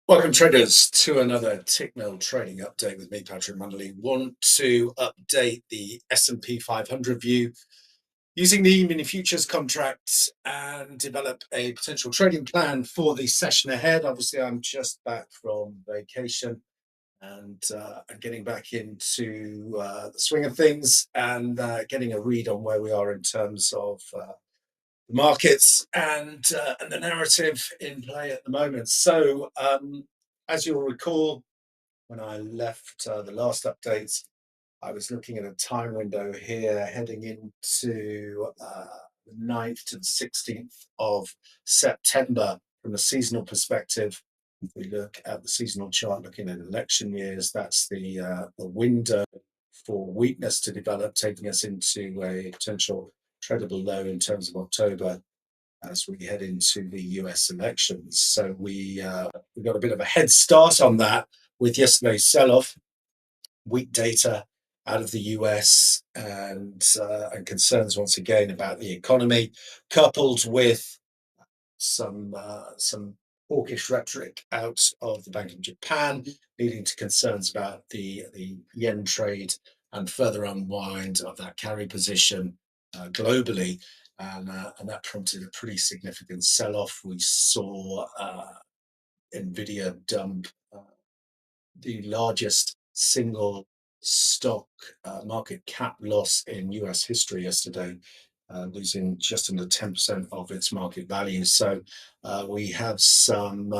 Welcome, traders, to another Tick Mill trading update with me, Patrick Munderley. Want to update the S&P 500 view using the emini futures contracts and develop a potential trading plan for the session ahead. Obviously, I'm just back from vacation and getting back into the swing of things and getting a read on where we are in terms of the markets and the narrative in play at the moment. So, as you'll recall, when I left the last updates, I was looking at a time window here heading into the 9th to the 16th of September from a seasonal perspective. If we look at the seasonal chart, looking at election years, that's the window for weakness to develop, taking us into a potential tradable low in terms of October as we head into the US elections. So we got a bit of a head start on that with yesterday's sell-off, weak data out of the US, and concerns once again about the economy, coupled with some hawkish rhetoric out of the Bank of Japan, leading to concerns about the yen trade and further unwind of that carry position globally. And that prompted a pretty significant sell-off. We saw Nvidia dump the largest single stock market cap loss in US history yesterday, losing just under 10% of its market value. So we have some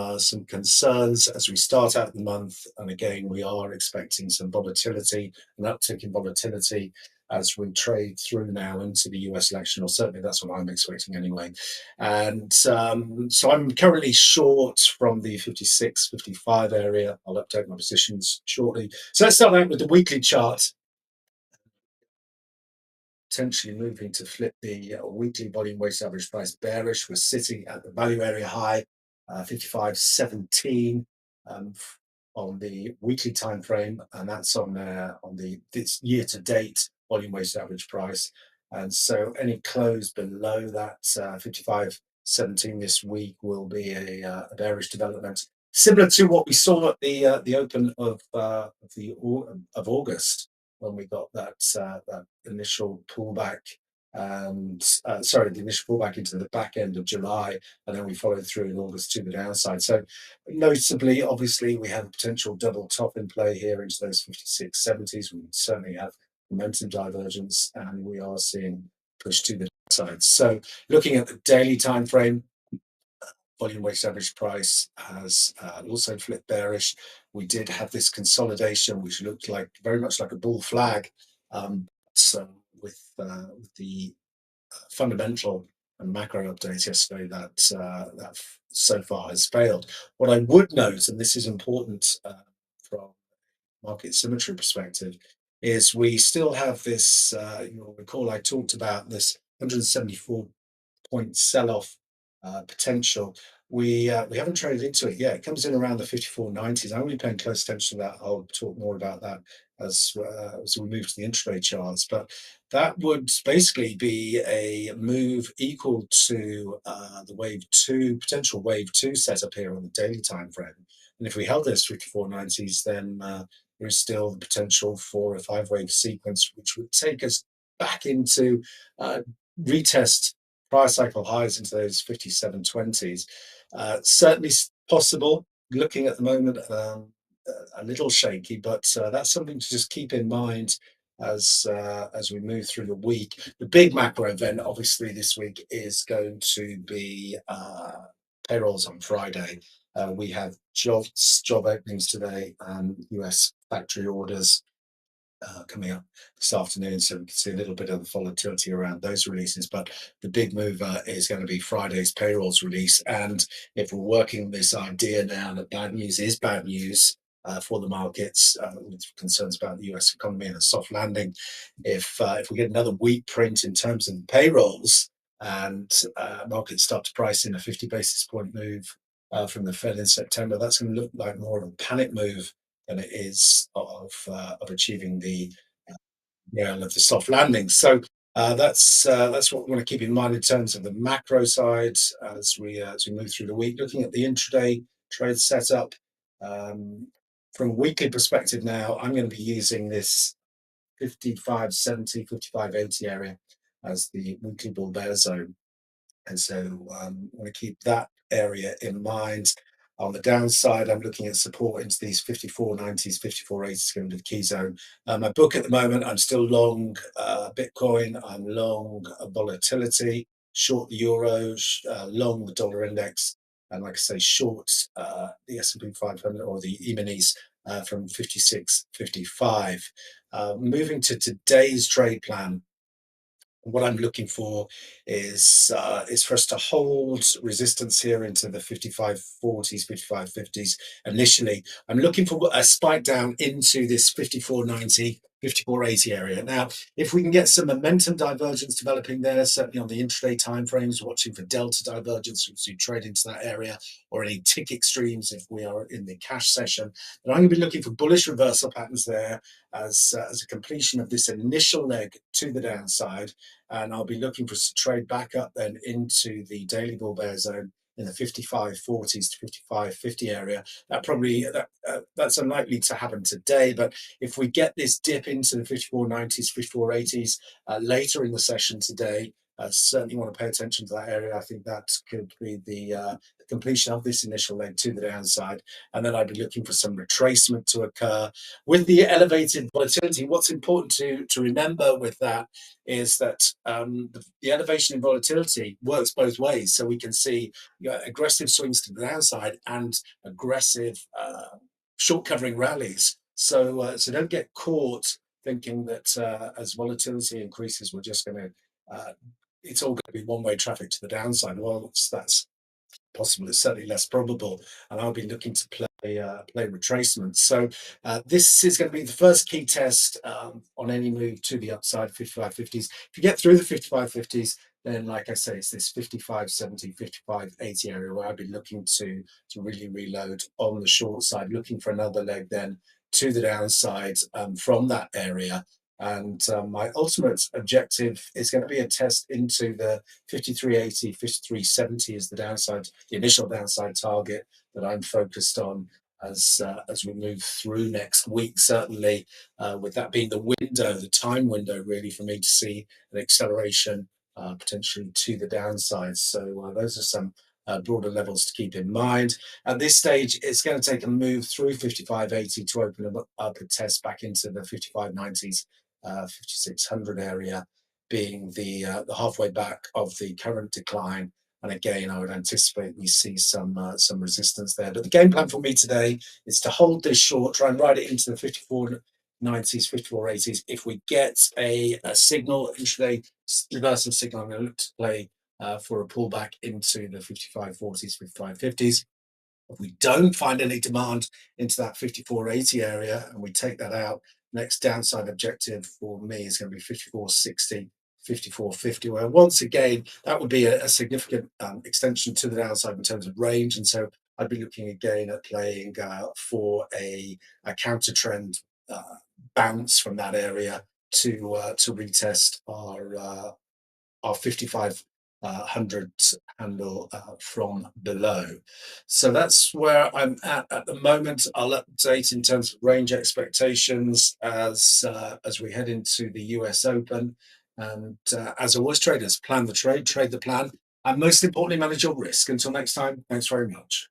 concerns as we start out the month, and again we are expecting some volatility, an uptick in volatility as we trade through now into the US election, or certainly that's what I'm expecting anyway. And so I'm currently short from the 56, 55 area. I'll update my positions shortly. So let's start out with the weekly chart, potentially moving to flip the weekly volume weighted average price bearish. We're sitting at the value area high, 55.17 on the weekly time frame, and that's on this year to date volume weighted average price. And so any close below that 55.17 this week will be a bearish development, similar to what we saw at the open of August, when we got that initial pullback, and the initial pullback into the back end of July, and then we followed through in August to the downside. So notably, obviously, we have a potential double top in play here into those 56.70s. We certainly have momentum divergence, and we are seeing push to the downside. So looking at the daily time frame, volume weighted average price has also flipped bearish. We did have this consolidation, which looked like very much like a bull flag. So with the fundamental and macro updates yesterday, that so far has failed. What I would note, and this is important from market symmetry perspective, is we still have this. You'll recall I talked about this 174 point sell-off potential. We haven't traded into it yet. It comes in around the 54.90s. I'm only paying close attention to that. I'll talk more about that as we move to the intraday charts. But that would basically be a move equal to the wave two, potential wave two setup here on the daily time frame. And if we held this 54.90s, then there is still the potential for a five-wave sequence, which would take us back into retest prior cycle highs into those 57.20s. Certainly possible. Looking at the moment, a little shaky, but that's something to just keep in mind as we move through the week. The big macro event, obviously, this week is going to be payrolls on Friday. We have job openings today and US factory orders coming up this afternoon, so we can see a little bit of volatility around those releases. But the big mover is going to be Friday's payrolls release. And if we're working this idea now that bad news is bad news for the markets, with concerns about the US economy and a soft landing, if we get another weak print in terms of payrolls and markets start to price in a 50 basis point move from the Fed in September, that's going to look like more of a panic move than it is of achieving the of the soft landing. So that's what we want to keep in mind in terms of the macro side as we move through the week. Looking at the intraday trade setup, Um, from a weekly perspective now, I'm going to be using this 55.70, 55.80 area as the weekly bull bear zone. And so I want to keep that area in mind. On the downside, I'm looking at support into these 54.90s, 54.80s going to the key zone. My book at the moment, I'm still long Bitcoin, I'm long volatility, short the euro, long the dollar index, and like I say, short the S&P 500 or the eminis from 56.55. Moving to today's trade plan, what I'm looking for is for us to hold resistance here into the 55.40s, 55.50s. Initially, I'm looking for a spike down into this 54.90, 54.80 area. Now, if we can get some momentum divergence developing there, certainly on the intraday timeframes, watching for delta divergence as we trade into that area, or any tick extremes if we are in the cash session, then I'm going to be looking for bullish reversal patterns there as a completion of this initial leg to the downside, and I'll be looking for us to trade back up then into the daily bull bear zone in the 55.40s to 55.50 area. That's unlikely to happen today, but if we get this dip into the 54.90s, 54.80s later in the session today, certainly want to pay attention to that area. I think that could be the completion of this initial leg to the downside, and then I'd be looking for some retracement to occur with the elevated volatility. What's important to remember with that is that the elevation in volatility works both ways. So we can see aggressive swings to the downside and aggressive short covering rallies. So don't get caught thinking that as volatility increases, we're just going to it's all going to be one-way traffic to the downside. Well, that's possible. It's certainly less probable, and I'll be looking to play retracements. So this is going to be the first key test on any move to the upside, 55.50s. If you get through the 55.50s, then like I say, it's this 55.70, 55.80 area where I'll be looking to really reload on the short side, looking for another leg then to the downside from that area. And my ultimate objective is going to be a test into the 53.80, 53.70 is the downside, the initial downside target that I'm focused on as we move through next week. Certainly, with that being the window, the time window, really for me to see an acceleration potentially to the downside. So those are some broader levels to keep in mind. At this stage, it's going to take a move through 55.80 to open up a test back into the 55.90s, 5600 area, being the halfway back of the current decline. And again, I would anticipate we see some resistance there. But the game plan for me today is to hold this short, try and ride it into the 54.90s, 54.80s. If we get a signal, intraday reversal signal, I'm going to look to play for a pullback into the 55.40s, 55.50s. If we don't find any demand into that 54.80 area and we take that out, next downside objective for me is going to be 54.60, 54.50, where once again, that would be a significant extension to the downside in terms of range. And so I'd be looking again at playing for a counter trend bounce from that area to retest our 5500 handle from below. So that's where I'm at the moment. I'll update in terms of range expectations as we head into the US Open. And as always, traders, plan the trade, trade the plan, and most importantly, manage your risk. Until next time, thanks very much.